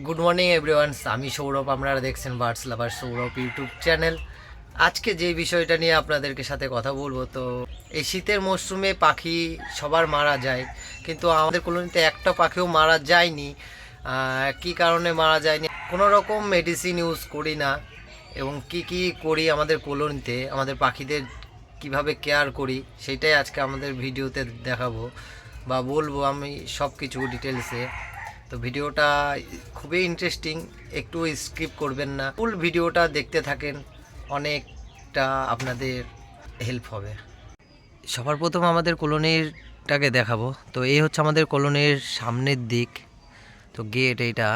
Good morning everyone, আমি সৌরভ। আপনারা দেখছেন বার্ডস লাভার সৌরভ ইউটিউব চ্যানেল। আজকে যে বিষয়টা নিয়ে আপনাদেরকে সাথে কথা বলবো, তো এই শীতের মরশুমে পাখি সবার মারা যায়, কিন্তু আমাদের কলোনিতে একটা পাখিও মারা যায়নি। কি কারণে মারা যায়নি? কোনো রকম মেডিসিন ইউজ করি না, এবং কি করি আমাদের কলোনিতে আমাদের পাখিদের কিভাবে কেয়ার করি সেটাই আজকে আমাদের ভিডিওতে দেখাবো বা বলবো আমি সব কিছু ডিটেলসে। তো ভিডিওটা খুবই ইন্টারেস্টিং, একটু স্কিপ করবেন না, ফুল ভিডিওটা দেখতে থাকেন, অনেকটা আপনাদের হেল্প হবে। সবার প্রথম আমাদের কলোনিটাকে দেখাবো। তো এই হচ্ছে আমাদের কলোনির সামনের দিক। তো গেট এইটা,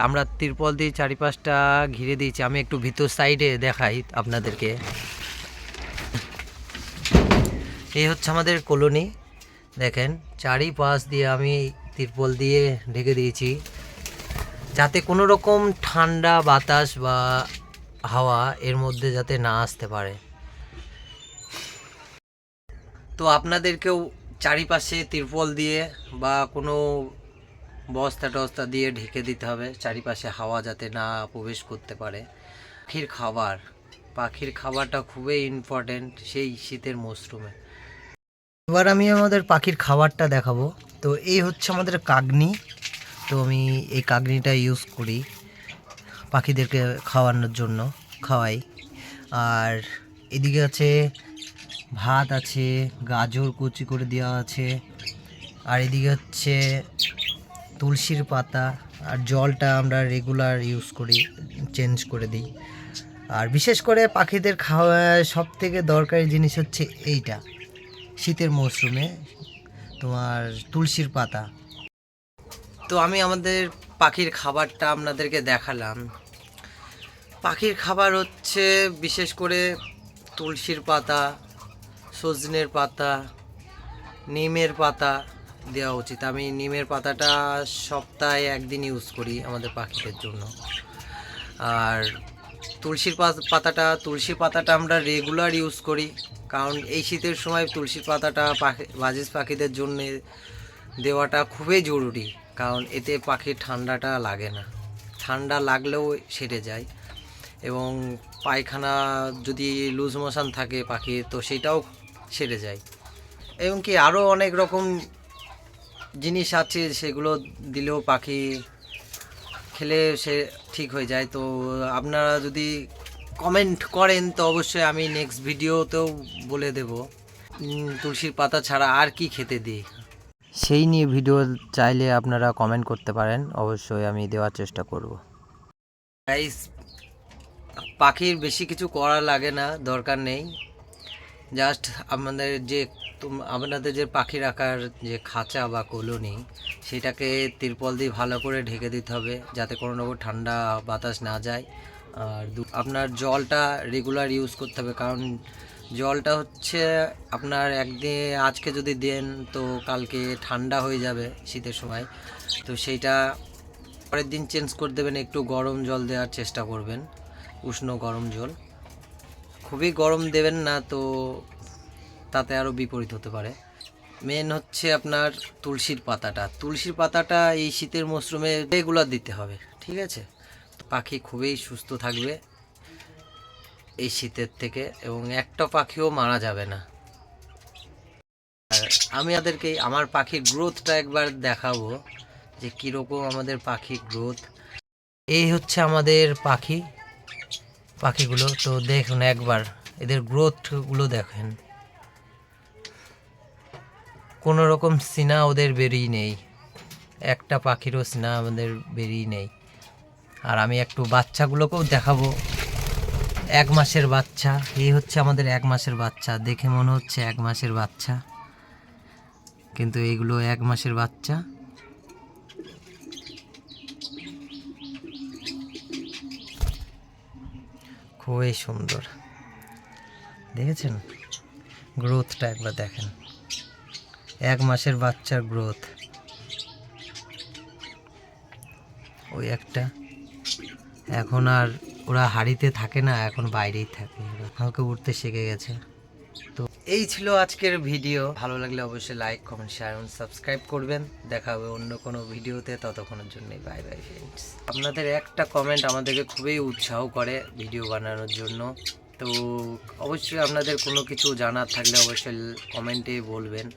আমরা তিরপল দিয়ে চারিপাশটা ঘিরে দিয়েছি। আমি একটু ভিতর সাইডে দেখাই আপনাদেরকে। এই হচ্ছে আমাদের কলোনি, দেখেন চারিপাশ দিয়ে আমি তিরপল দিয়ে ঢেকে দিয়েছি, যাতে কোনো রকম ঠান্ডা বাতাস বা হাওয়া এর মধ্যে যাতে না আসতে পারে। তো আপনাদেরকেও চারিপাশে তিরপল দিয়ে বা কোনো বস্তা টস্তা দিয়ে ঢেকে দিতে হবে, চারিপাশে হাওয়া যাতে না প্রবেশ করতে পারে। পাখির খাবারটা খুবই ইম্পর্টেন্ট সেই শীতের মরশুমে। এবার আমি আমাদের পাখির খাবারটা দেখাবো। তো এই হচ্ছে আমাদের কাগনি। তো আমি এই কাগনিটা ইউজ করি পাখিদেরকে খাওয়ানোর জন্য, খাওয়াই। আর এদিকে আছে ভাত, আছে গাজর কুচি করে দেওয়া আছে, আর এদিকে হচ্ছে তুলসীর পাতা। আর জলটা আমরা রেগুলার ইউজ করি, চেঞ্জ করে দিই। আর বিশেষ করে পাখিদের খাওয়া সব থেকে দরকারি জিনিস হচ্ছে এইটা, শীতের মরশুমে তোমার তুলসীর পাতা। তো আমি আমাদের পাখির খাবারটা আপনাদেরকে দেখালাম। পাখির খাবার হচ্ছে বিশেষ করে তুলসীর পাতা, সজনের পাতা, নিমের পাতা দেওয়া উচিত। আমি নিমের পাতাটা সপ্তাহে একদিন ইউজ করি আমাদের পাখিদের জন্য। আর তুলসীর পাতাটা আমরা রেগুলার ইউজ করি, কারণ এই শীতের সময় তুলসীর পাতাটা বাজিজ পাখিদের জন্য দেওয়াটা খুবই জরুরি, কারণ এতে পাখির ঠান্ডাটা লাগে না, ঠান্ডা লাগলেও সেরে যায়। এবং পায়খানা যদি লুজ মোশন থাকে পাখির, তো সেটাও সেরে যায়। এবং কি আরও অনেক রকম জিনিস আছে, সেগুলো দিলেও পাখি খেলে সে ঠিক হয়ে যায়। তো আপনারা যদি কমেন্ট করেন তো অবশ্যই আমি নেক্সট ভিডিওতেও বলে দেব তুলসীর পাতা ছাড়া আর কি খেতে দিই, সেই নিয়ে ভিডিও চাইলে আপনারা কমেন্ট করতে পারেন, অবশ্যই আমি দেওয়ার চেষ্টা করব। গাইস, পাখির বেশি কিছু করা লাগে না, দরকার নেই। জাস্ট আপনাদের যে পাখি রাখার যে খাঁচা বা কলোনি, সেটাকে তিরপল দিয়ে ভালো করে ঢেকে দিতে হবে, যাতে কোনো রকম ঠান্ডা বাতাস না যায়। আর আপনার জলটা রেগুলার ইউজ করতে হবে, কারণ জলটা হচ্ছে আপনার একদিন আজকে যদি দেন তো কালকে ঠান্ডা হয়ে যাবে শীতের সময়। তো সেইটা পরের দিন চেঞ্জ করে দেবেন, একটু গরম জল দেওয়ার চেষ্টা করবেন, উষ্ণ গরম জল। খুবই গরম দেবেন না, তো তাতে আরও বিপরীত হতে পারে। মেন হচ্ছে আপনার তুলসীর পাতাটা এই শীতের মরশুমে রেগুলার দিতে হবে, ঠিক আছে? তো পাখি খুবই সুস্থ থাকবে এই শীতের থেকে, এবং একটা পাখিও মারা যাবে না। আর আমি আমার পাখির গ্রোথটা একবার দেখাবো, যে কীরকম আমাদের পাখির গ্রোথ। এই হচ্ছে আমাদের পাখিগুলো। তো দেখুন একবার এদের গ্রোথগুলো দেখেন, কোনো রকম সিনা ওদের বেরিয়ে নেই, একটা পাখিরও সিনা আমাদের বেরিয়ে নেই। আর আমি একটু বাচ্চাগুলোকেও দেখাবো। 1 মাসের বাচ্চা, এই হচ্ছে আমাদের 1 মাসের বাচ্চা। দেখে মনে হচ্ছে 1 মাসের বাচ্চা, কিন্তু এইগুলো 1 মাসের বাচ্চা। খুবই সুন্দর, দেখেছেন গ্রোথটা? একবার দেখেন 1 মাসের বাচ্চার গ্রোথ। ওই একটা, এখন আর ওরা হাড়িতে থাকে না, এখন বাইরেই থাকে, হালকা উঠতে শিখে গেছে। তো এই ছিল আজকের ভিডিও। ভালো লাগলে অবশ্যই লাইক, কমেন্ট, শেয়ার এবং সাবস্ক্রাইব করবেন। দেখা হবে অন্য কোনো ভিডিওতে, ততক্ষণের জন্য বাই বাই ফ্রেন্ডস। আপনাদের একটা কমেন্ট আমাদেরকে খুবই উৎসাহ করে ভিডিও বানানোর জন্য। তো অবশ্যই আপনাদের কোনো কিছু জানার থাকলে অবশ্যই কমেন্টে বলবেন।